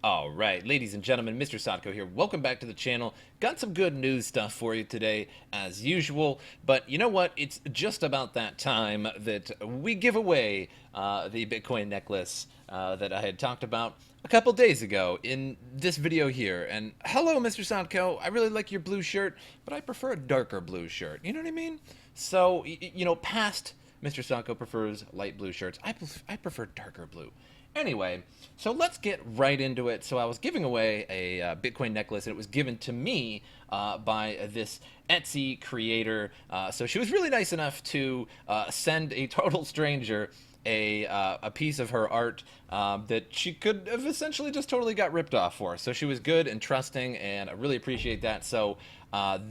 All right, ladies and gentlemen, MrSotko here. Welcome back to the channel. Got some good news stuff for you today, as usual. But you know what? It's just about that time that we give away the Bitcoin necklace that I had talked about a couple days ago in this video here. And hello, MrSotko. I really like your blue shirt, but I prefer a darker blue shirt. You know what I mean? So, past MrSotko prefers light blue shirts. I prefer darker blue. Anyway, so let's get right into it. So I was giving away a Bitcoin necklace, and it was given to me by this Etsy creator. So she was really nice enough to send a total stranger a piece of her art that she could have essentially just totally got ripped off for. So she was good and trusting, and I really appreciate that. So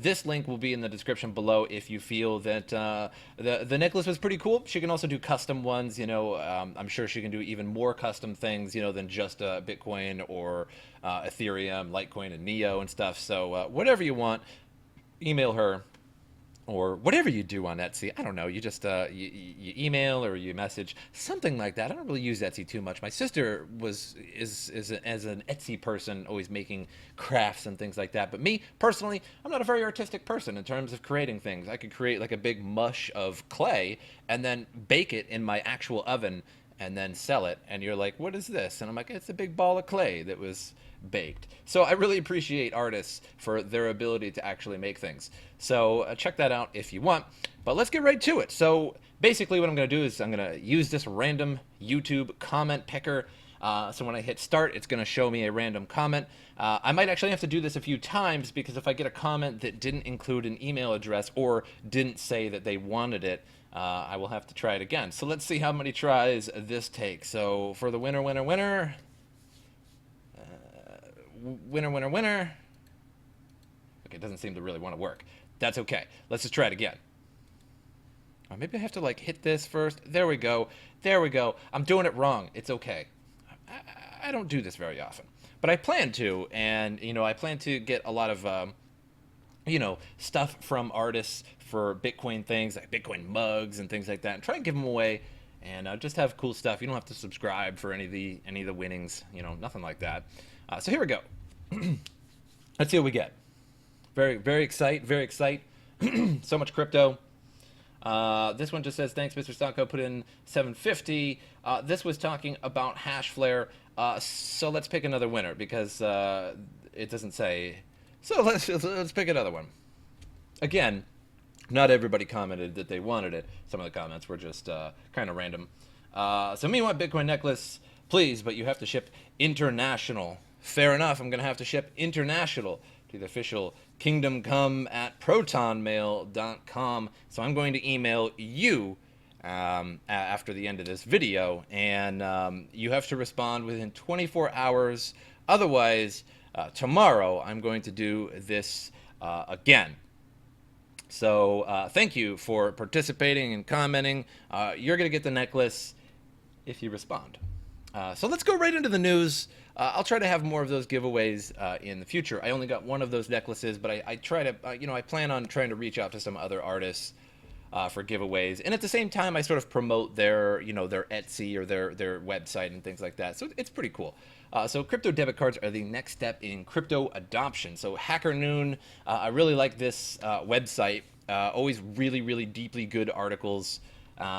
this link will be in the description below if you feel that the necklace was pretty cool. She can also do custom ones. I'm sure she can do even more custom things, than just Bitcoin or Ethereum, Litecoin, and Neo and stuff. So whatever you want, email her. Or whatever you do on Etsy. I don't know. You just you email or you message, something like that. I don't really use Etsy too much. My sister is as an Etsy person, always making crafts and things like that. But me personally, I'm not a very artistic person in terms of creating things. I could create like a big mush of clay and then bake it in my actual oven and then sell it. And you're like, what is this? And I'm like, it's a big ball of clay that was baked. So I really appreciate artists for their ability to actually make things. So check that out if you want. But let's get right to it. So basically what I'm going to do is I'm going to use this random YouTube comment picker. So when I hit start, it's going to show me a random comment. I might actually have to do this a few times because if I get a comment that didn't include an email address or didn't say that they wanted it, I will have to try it again. So let's see how many tries this takes. So for the winner, winner. Okay, it doesn't seem to really want to work. That's okay. Let's just try it again. Or maybe I have to like hit this first. There we go. There we go. I'm doing it wrong. It's okay. I don't do this very often, but I plan to, and I plan to get a lot of stuff from artists for Bitcoin things like Bitcoin mugs and things like that, and try and give them away, and just have cool stuff. You don't have to subscribe for any of the winnings, nothing like that. So here we go. Let's see what we get. Very, very excite. So much crypto. This one just says, thanks, MrSotko, put in 750. This was talking about Hashflare. So let's pick another winner because it doesn't say. So let's pick another one. Again, not everybody commented that they wanted it. Some of the comments were just kind of random. So me want Bitcoin necklace, please, but you have to ship international. Fair enough, I'm going to have to ship international to the official Kingdom Come at protonmail.com. So I'm going to email you after the end of this video, and you have to respond within 24 hours. Otherwise, tomorrow I'm going to do this again. So thank you for participating and commenting. You're going to get the necklace if you respond. So let's go right into the news. I'll try to have more of those giveaways in the future. I only got one of those necklaces, but I try to, I plan on trying to reach out to some other artists for giveaways. And at the same time, I sort of promote their, their Etsy or their website and things like that. So it's pretty cool. So crypto debit cards are the next step in crypto adoption. So Hacker Noon, I really like this website. Always really, really deeply good articles.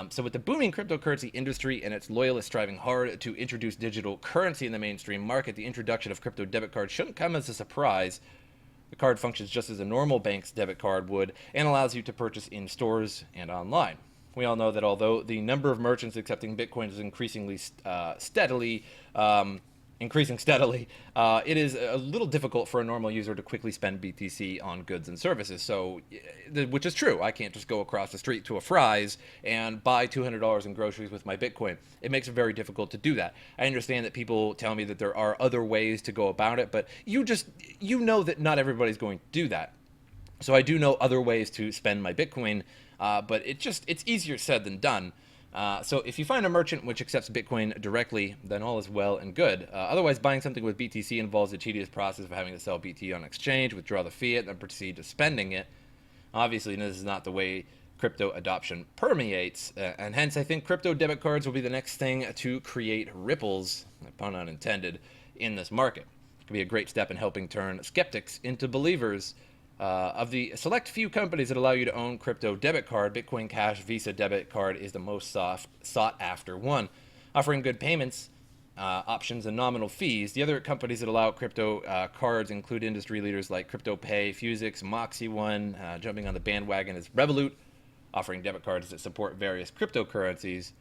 So with the booming cryptocurrency industry and its loyalists striving hard to introduce digital currency in the mainstream market, the introduction of crypto debit cards shouldn't come as a surprise. The card functions just as a normal bank's debit card would and allows you to purchase in stores and online. We all know that although the number of merchants accepting Bitcoin is increasing steadily, it is a little difficult for a normal user to quickly spend BTC on goods and services. So, which is true. I can't just go across the street to a Fry's and buy $200 in groceries with my Bitcoin. It makes it very difficult to do that. I understand that people tell me that there are other ways to go about it, but you know that not everybody's going to do that. So I do know other ways to spend my Bitcoin, but it's easier said than done. So if you find a merchant which accepts Bitcoin directly, then all is well and good. Otherwise, buying something with BTC involves a tedious process of having to sell BT on exchange, withdraw the fiat, then proceed to spending it. Obviously, this is not the way crypto adoption permeates, and hence I think crypto debit cards will be the next thing to create ripples, pun unintended, in this market. It could be a great step in helping turn skeptics into believers. Of the select few companies that allow you to own crypto debit card, Bitcoin Cash Visa debit card is the most sought after one, offering good payments options and nominal fees. The other companies that allow crypto cards include industry leaders like CryptoPay, Fusix, Moxie One. Jumping on the bandwagon is Revolut, offering debit cards that support various cryptocurrencies.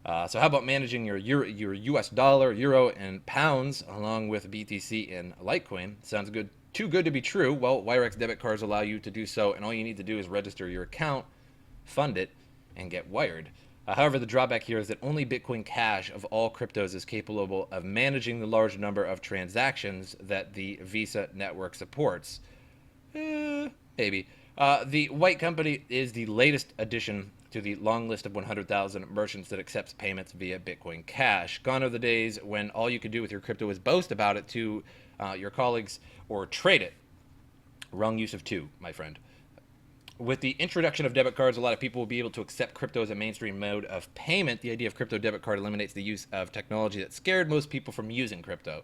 So how about managing your US dollar, euro, and pounds along with BTC and Litecoin? Sounds good. Too good to be true. Well, Wirex debit cards allow you to do so, and all you need to do is register your account, fund it, and get wired. However, the drawback here is that only Bitcoin Cash of all cryptos is capable of managing the large number of transactions that the Visa network supports. Maybe. The White Company is the latest addition to the long list of 100,000 merchants that accepts payments via Bitcoin Cash. Gone are the days when all you could do with your crypto is boast about it to your colleagues or trade it. Wrong use of two, my friend. With the introduction of debit cards, a lot of people will be able to accept crypto as a mainstream mode of payment. The idea of crypto debit card eliminates the use of technology that scared most people from using crypto.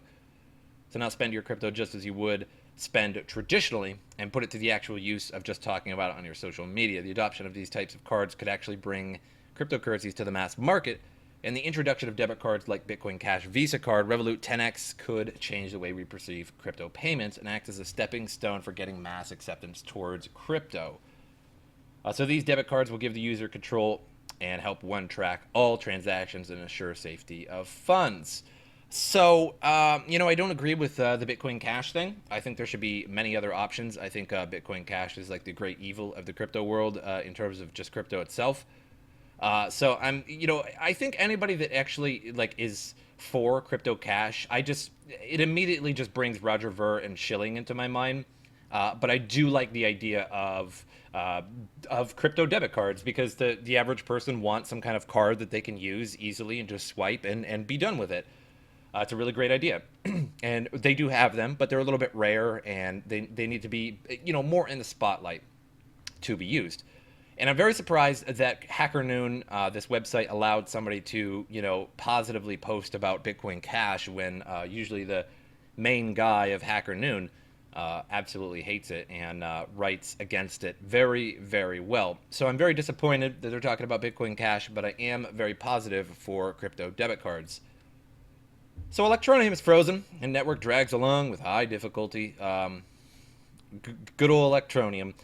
So now spend your crypto just as you would spend traditionally and put it to the actual use of just talking about it on your social media. The adoption of these types of cards could actually bring cryptocurrencies to the mass market, and the introduction of debit cards like Bitcoin Cash Visa Card, Revolut 10X could change the way we perceive crypto payments and act as a stepping stone for getting mass acceptance towards crypto. So these debit cards will give the user control and help one track all transactions and ensure safety of funds. So, I don't agree with the Bitcoin Cash thing. I think there should be many other options. I think Bitcoin Cash is like the great evil of the crypto world in terms of just crypto itself. So I think anybody that actually is for crypto cash, it immediately just brings Roger Ver and Shilling into my mind. But I do like the idea of crypto debit cards because the average person wants some kind of card that they can use easily and just swipe and be done with it. It's a really great idea. And they do have them, but they're a little bit rare and they need to be, more in the spotlight to be used. And I'm very surprised that Hacker Noon, this website, allowed somebody to, positively post about Bitcoin Cash when usually the main guy of Hacker Noon absolutely hates it and writes against it very, very well. So I'm very disappointed that they're talking about Bitcoin Cash, but I am very positive for crypto debit cards. So Electroneum is frozen, and network drags along with high difficulty. Good old Electroneum.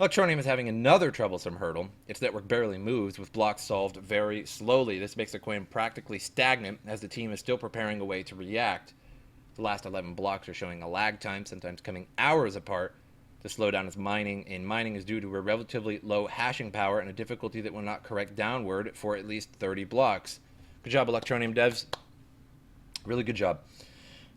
Electroneum is having another troublesome hurdle. Its network barely moves, with blocks solved very slowly. This makes the coin practically stagnant, as the team is still preparing a way to react. The last 11 blocks are showing a lag time, sometimes coming hours apart. The slowdown is mining, and mining is due to a relatively low hashing power and a difficulty that will not correct downward for at least 30 blocks. Good job, Electroneum devs. Really good job.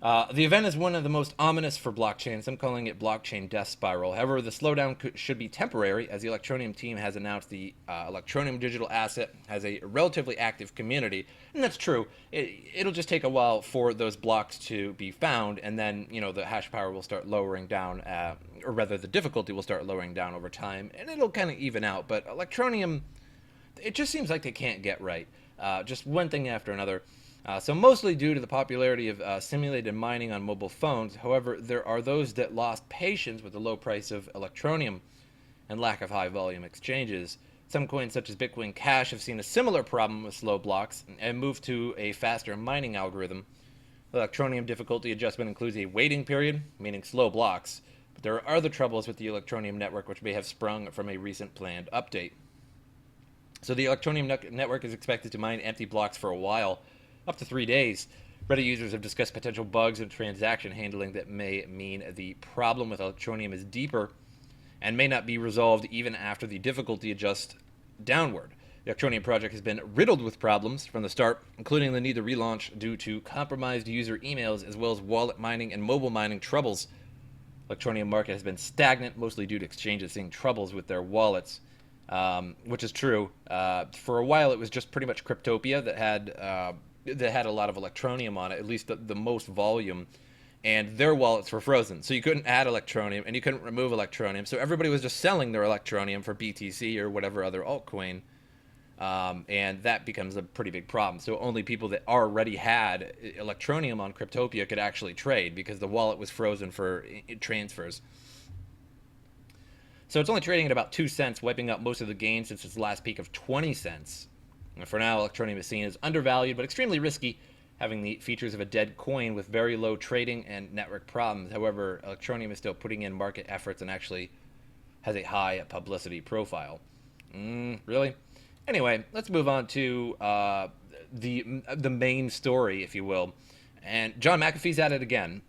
The event is one of the most ominous for blockchains. I'm calling it blockchain death spiral. However, the slowdown should be temporary, as the Electroneum team has announced the Electroneum digital asset has a relatively active community. And that's true. It'll just take a while for those blocks to be found, and then, the hash power will start lowering down, or rather the difficulty will start lowering down over time, and it'll kind of even out. But Electroneum, it just seems like they can't get right. Just one thing after another. So mostly due to the popularity of simulated mining on mobile phones. However, there are those that lost patience with the low price of Electroneum and lack of high volume exchanges. Some coins such as Bitcoin Cash have seen a similar problem with slow blocks and moved to a faster mining algorithm. The Electroneum difficulty adjustment includes a waiting period, meaning slow blocks, but there are other troubles with the Electroneum network which may have sprung from a recent planned update. So the Electroneum network is expected to mine empty blocks for a while, up to 3 days. Reddit users have discussed potential bugs in transaction handling that may mean the problem with Electroneum is deeper and may not be resolved even after the difficulty adjusts downward. The Electroneum project has been riddled with problems from the start, including the need to relaunch due to compromised user emails as well as wallet mining and mobile mining troubles. Electroneum market has been stagnant, mostly due to exchanges seeing troubles with their wallets, which is true. For a while, it was just pretty much Cryptopia that had a lot of Electroneum on it, at least the most volume, and their wallets were frozen. So you couldn't add Electroneum, and you couldn't remove Electroneum. So everybody was just selling their Electroneum for BTC or whatever other altcoin. And that becomes a pretty big problem. So only people that already had electroneum on Cryptopia could actually trade because the wallet was frozen for transfers. So it's only trading at about 2 cents, wiping out most of the gains since its last peak of 20 cents. And for now, electroneum is seen as undervalued but extremely risky, having the features of a dead coin with very low trading and network problems. However, electroneum is still putting in market efforts and actually has a high publicity profile. Really? Anyway, let's move on to the main story, if you will. And John McAfee's at it again.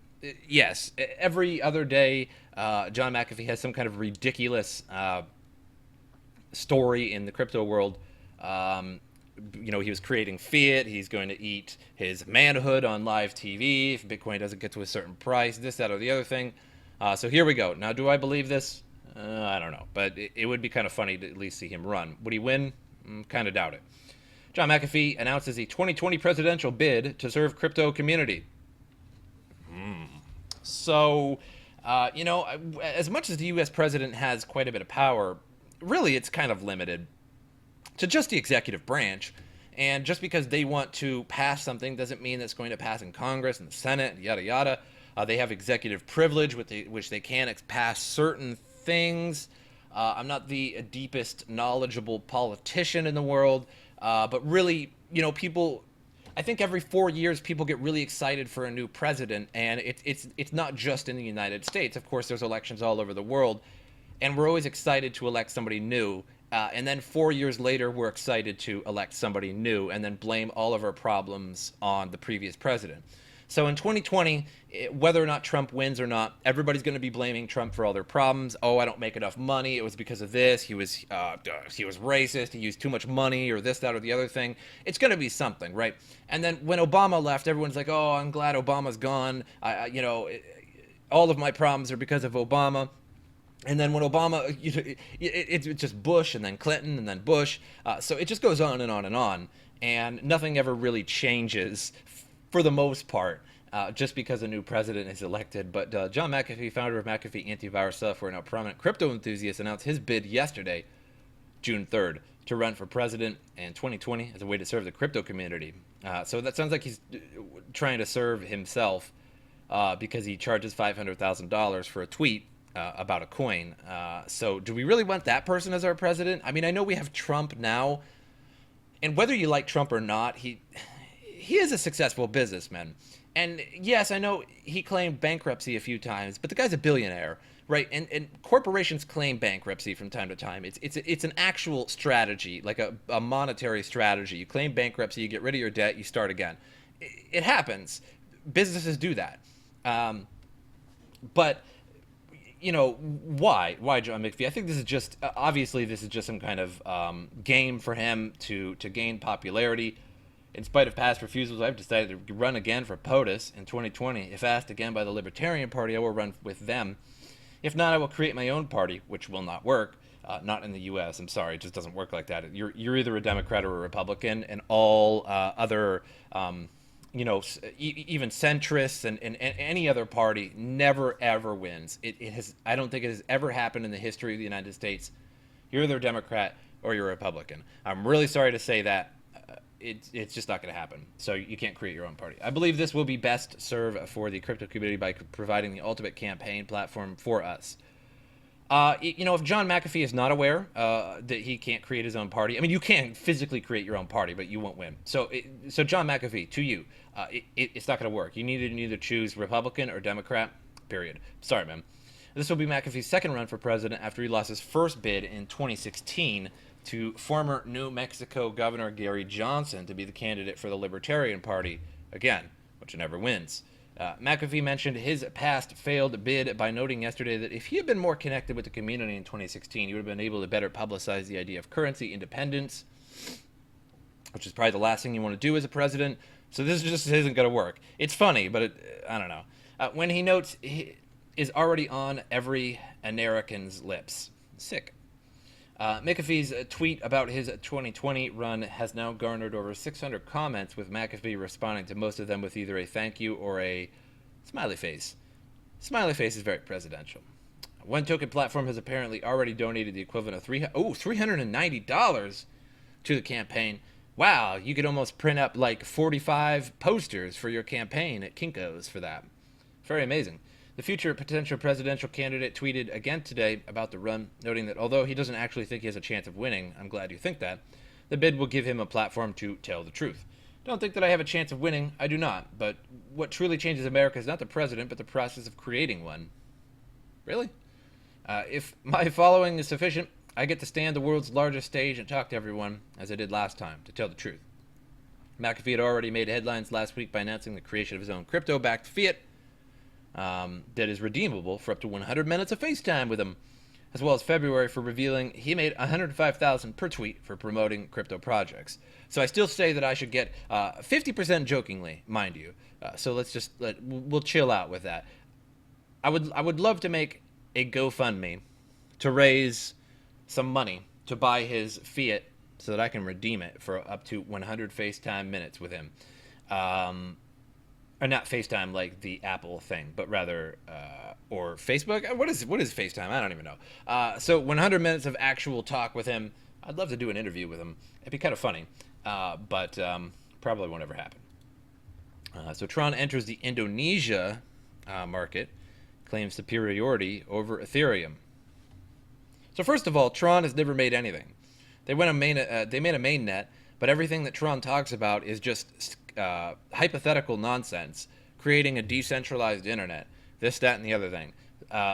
Yes, every other day, John McAfee has some kind of ridiculous story in the crypto world. He was creating fiat. He's going to eat his manhood on live TV if Bitcoin doesn't get to a certain price, this, that, or the other thing. So here we go. Now, do I believe this? I don't know. But it would be kind of funny to at least see him run. Would he win? Kind of doubt it. John McAfee announces a 2020 presidential bid to serve crypto community. So, as much as the U.S. president has quite a bit of power, really it's kind of limited to just the executive branch. And just because they want to pass something doesn't mean that's going to pass in Congress and the Senate, yada, yada. They have executive privilege, which they can pass certain things. I'm not the deepest knowledgeable politician in the world, but really, people... I think every 4 years people get really excited for a new president, and it's not just in the United States. Of course, there's elections all over the world, and we're always excited to elect somebody new. And then 4 years later, we're excited to elect somebody new and then blame all of our problems on the previous president. So in 2020, whether or not Trump wins or not, everybody's going to be blaming Trump for all their problems. Oh, I don't make enough money. It was because of this. He was racist. He used too much money, or this, that, or the other thing. It's going to be something, right? And then when Obama left, everyone's like, oh, I'm glad Obama's gone. All of my problems are because of Obama. And then when Obama, it's just Bush and then Clinton and then Bush. So it just goes on and on and on. And nothing ever really changes for the most part, just because a new president is elected. But John McAfee, founder of McAfee antivirus software and a prominent crypto enthusiast, announced his bid yesterday, June 3rd, to run for president in 2020 as a way to serve the crypto community. So that sounds like he's trying to serve himself because he charges $500,000 for a tweet about a coin. So do we really want that person as our president? I mean, I know we have Trump now, and whether you like Trump or not, he is a successful businessman. And yes, I know he claimed bankruptcy a few times, but the guy's a billionaire, right? And corporations claim bankruptcy from time to time. It's an actual strategy, like a monetary strategy. You claim bankruptcy, you get rid of your debt, you start again. It happens. Businesses do that. But why John McAfee? I think this is just obviously this is just some kind of game for him to gain popularity. In spite of past refusals, I've decided to run again for POTUS in 2020. If asked again by the Libertarian Party, I will run with them. If not, I will create my own party, which will not work. Not in the U.S. I'm sorry, it just doesn't work like that. You're either a Democrat or a Republican, and all other, even centrists and any other party never ever wins. It has. I don't think it has ever happened in the history of the United States. You're either a Democrat or you're a Republican. I'm really sorry to say that. It's just not going to happen. So you can't create your own party. I believe this will be best served for the crypto community by providing the ultimate campaign platform for us. If John McAfee is not aware that he can't create his own party, I mean, you can physically create your own party, but you won't win. So John McAfee, to you, it's not going to work. You need to either choose Republican or Democrat, period. Sorry, man. This will be McAfee's second run for president after he lost his first bid in 2016 to former New Mexico Governor Gary Johnson to be the candidate for the Libertarian Party, again, which never wins. McAfee mentioned his past failed bid by noting yesterday that if he had been more connected with the community in 2016, he would have been able to better publicize the idea of currency independence, which is probably the last thing you want to do as a president. So this just isn't going to work. It's funny, but I don't know. When he notes, he is already on every American's lips. Sick. McAfee's tweet about his 2020 run has now garnered over 600 comments, with McAfee responding to most of them with either a thank you or a smiley face. Smiley face is very presidential. One token platform has apparently already donated the equivalent of $390 to the campaign. Wow, you could almost print up like 45 posters for your campaign at Kinko's for that. Very amazing. The future potential presidential candidate tweeted again today about the run, noting that although he doesn't actually think he has a chance of winning, I'm glad you think that, the bid will give him a platform to tell the truth. Don't think that I have a chance of winning. I do not. But what truly changes America is not the president, but the process of creating one. Really? If my following is sufficient, I get to stand the world's largest stage and talk to everyone, as I did last time, to tell the truth. McAfee had already made headlines last week by announcing the creation of his own crypto-backed fiat that is redeemable for up to 100 minutes of FaceTime with him, as well as February for revealing he made $105,000 per tweet for promoting crypto projects. So I still say that I should get 50% jokingly, mind you. So we'll chill out with that. I would love to make a GoFundMe to raise some money to buy his fiat so that I can redeem it for up to 100 FaceTime minutes with him. Or not FaceTime like the Apple thing, but rather, or Facebook. What is FaceTime? I don't even know. So 100 minutes of actual talk with him. I'd love to do an interview with him. It'd be kind of funny, but probably won't ever happen. So Tron enters the Indonesia market, claims superiority over Ethereum. So first of all, Tron has never made anything. They made a mainnet, but everything that Tron talks about is just hypothetical nonsense, creating a decentralized internet, this, that, and the other thing.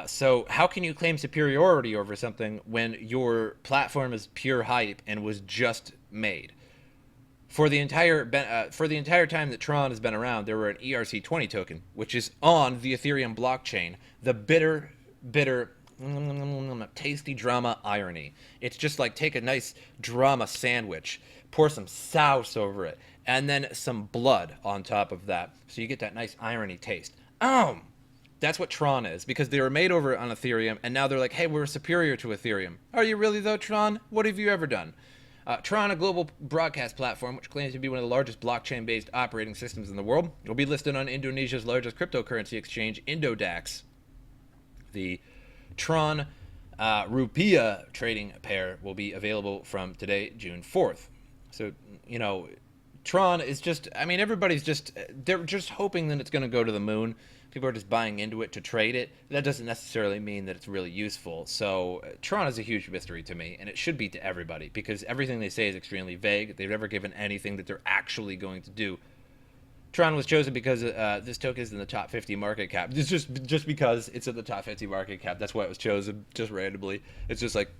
So how can you claim superiority over something when your platform is pure hype and was just made? For the entire time that Tron has been around, there were an ERC20 token, which is on the Ethereum blockchain. The bitter, tasty drama irony. It's just like take a nice drama sandwich, pour some sauce over it, and then some blood on top of that, so you get that nice irony taste. That's what Tron is, because they were made over on Ethereum, and now they're like, hey, we're superior to Ethereum. Are you really, though, Tron? What have you ever done? Tron, a global broadcast platform, which claims to be one of the largest blockchain-based operating systems in the world, will be listed on Indonesia's largest cryptocurrency exchange, Indodax. The Tron Rupiah trading pair will be available from today, June 4th. So, Tron is just, everybody's they're just hoping that it's going to go to the moon. People are just buying into it to trade it. That doesn't necessarily mean that it's really useful. So Tron is a huge mystery to me, and it should be to everybody, because everything they say is extremely vague. They've never given anything that they're actually going to do. Tron was chosen because this token is in the top 50 market cap. It's just because it's in the top 50 market cap. That's why it was chosen, just randomly. It's just like,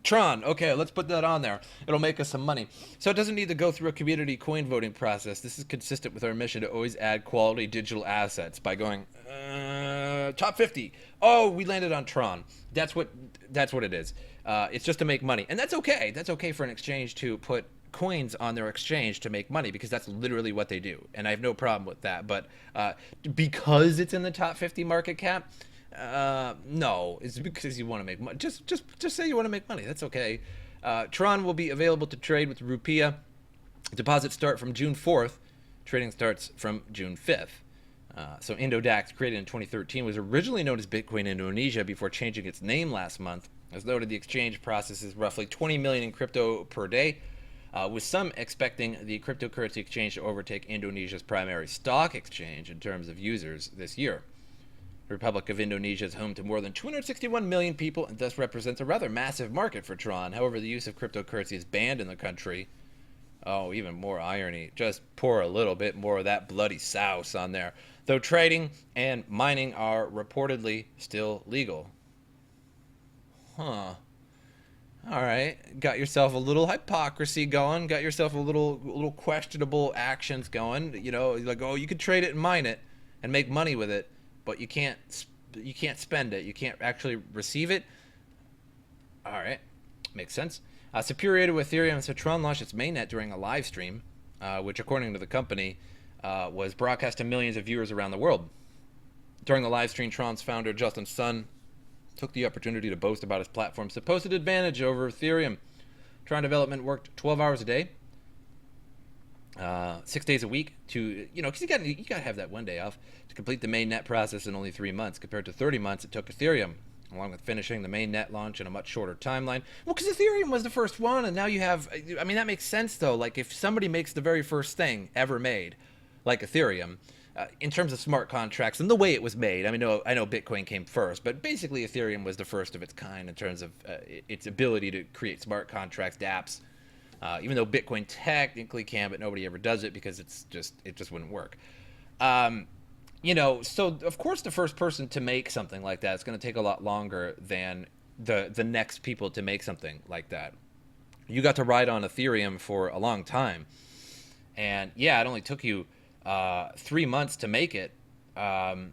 Tron, okay, let's put that on there. It'll make us some money. So it doesn't need to go through a community coin voting process. This is consistent with our mission to always add quality digital assets by going, top 50. Oh, we landed on Tron. That's what it is. It's just to make money. And that's okay. That's okay for an exchange to put coins on their exchange to make money, because that's literally what they do. And I have no problem with that. But because it's in the top 50 market cap, no, it's because you want to make money. Just say you want to make money. That's okay. Tron will be available to trade with Rupiah. Deposits start from June 4th. Trading starts from June 5th. So Indodax, created in 2013, was originally known as Bitcoin Indonesia before changing its name last month. As noted, the exchange processes roughly 20 million in crypto per day, with some expecting the cryptocurrency exchange to overtake Indonesia's primary stock exchange in terms of users this year. The Republic of Indonesia is home to more than 261 million people and thus represents a rather massive market for Tron. However, the use of cryptocurrency is banned in the country. Oh, even more irony. Just pour a little bit more of that bloody sauce on there. Though trading and mining are reportedly still legal. Huh. All right. Got yourself a little hypocrisy going. Got yourself a little questionable actions going. Like, oh, you could trade it and mine it and make money with it, but you can't spend it. You can't actually receive it. All right, makes sense. Superior to Ethereum, so Tron launched its mainnet during a live stream, which, according to the company, was broadcast to millions of viewers around the world. During the live stream, Tron's founder, Justin Sun, took the opportunity to boast about his platform's supposed advantage over Ethereum. Tron development worked 12 hours a day, 6 days a week to, because you got to have that one day off to complete the mainnet process in only 3 months, compared to 30 months it took Ethereum. along with finishing the main net launch in a much shorter timeline. Well, because Ethereum was the first one, and now you have, I mean, that makes sense, though. Like, if somebody makes the very first thing ever made, like Ethereum, in terms of smart contracts and the way it was made, I know Bitcoin came first, but basically Ethereum was the first of its kind in terms of its ability to create smart contracts, dApps. Even though Bitcoin technically can, but nobody ever does it because it just wouldn't work. So of course the first person to make something like that is going to take a lot longer than the next people to make something like that. You got to ride on Ethereum for a long time, and yeah, it only took you 3 months to make it. But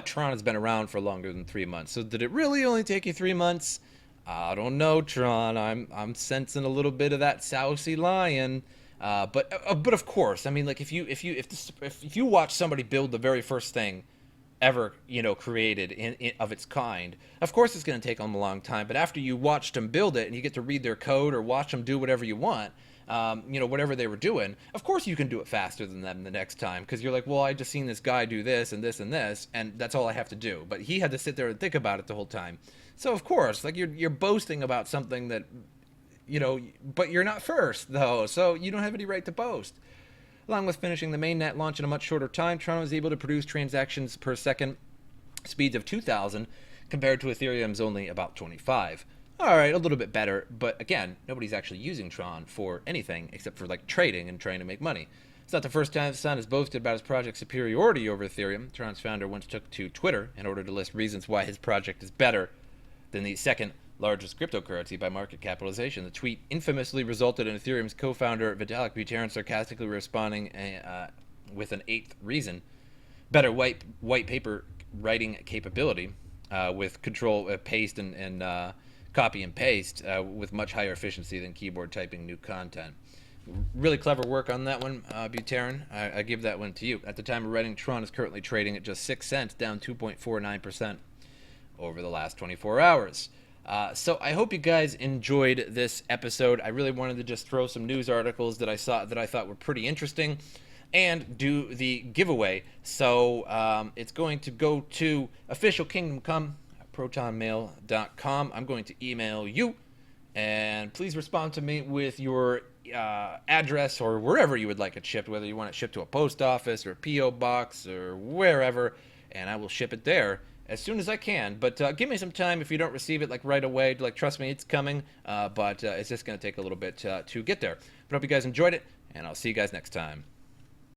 Tron has been around for longer than 3 months. So did it really only take you 3 months? I don't know, Tron. I'm sensing a little bit of that Sousy lion. But of course, I mean, like if you watch somebody build the very first thing ever, created of its kind, of course it's going to take them a long time. But after you watched them build it and you get to read their code or watch them do whatever you want, whatever they were doing, of course you can do it faster than them the next time, because you're like, well, I just seen this guy do this and this and this, and that's all I have to do. But he had to sit there and think about it the whole time. So of course, like you're boasting about something that, but you're not first though, so you don't have any right to boast. Along with finishing the mainnet launch in a much shorter time, Tron was able to produce transactions per second speeds of 2,000 compared to Ethereum's only about 25. All right, a little bit better, but again, nobody's actually using Tron for anything except for like trading and trying to make money. It's not the first time Sun has boasted about his project's superiority over Ethereum. Tron's founder once took to Twitter in order to list reasons why his project is better than the second largest cryptocurrency by market capitalization. The tweet infamously resulted in Ethereum's co-founder Vitalik Buterin sarcastically responding with an eighth reason: better white paper writing capability with control paste and copy and paste with much higher efficiency than keyboard typing new content. Really clever work on that one, Buterin. I give that one to you. At the time of writing, Tron is currently trading at just 6 cents, down 2.49% over the last 24 hours. So I hope you guys enjoyed this episode. I really wanted to just throw some news articles that I thought were pretty interesting and do the giveaway. So it's going to go to Official Kingdom Come, protonmail.com. I'm going to email you, and please respond to me with your address or wherever you would like it shipped, whether you want it shipped to a post office or a P.O. box or wherever, and I will ship it there as soon as I can. But give me some time if you don't receive it like right away. Like, trust me, it's coming, but it's just going to take a little bit to get there. But I hope you guys enjoyed it, and I'll see you guys next time.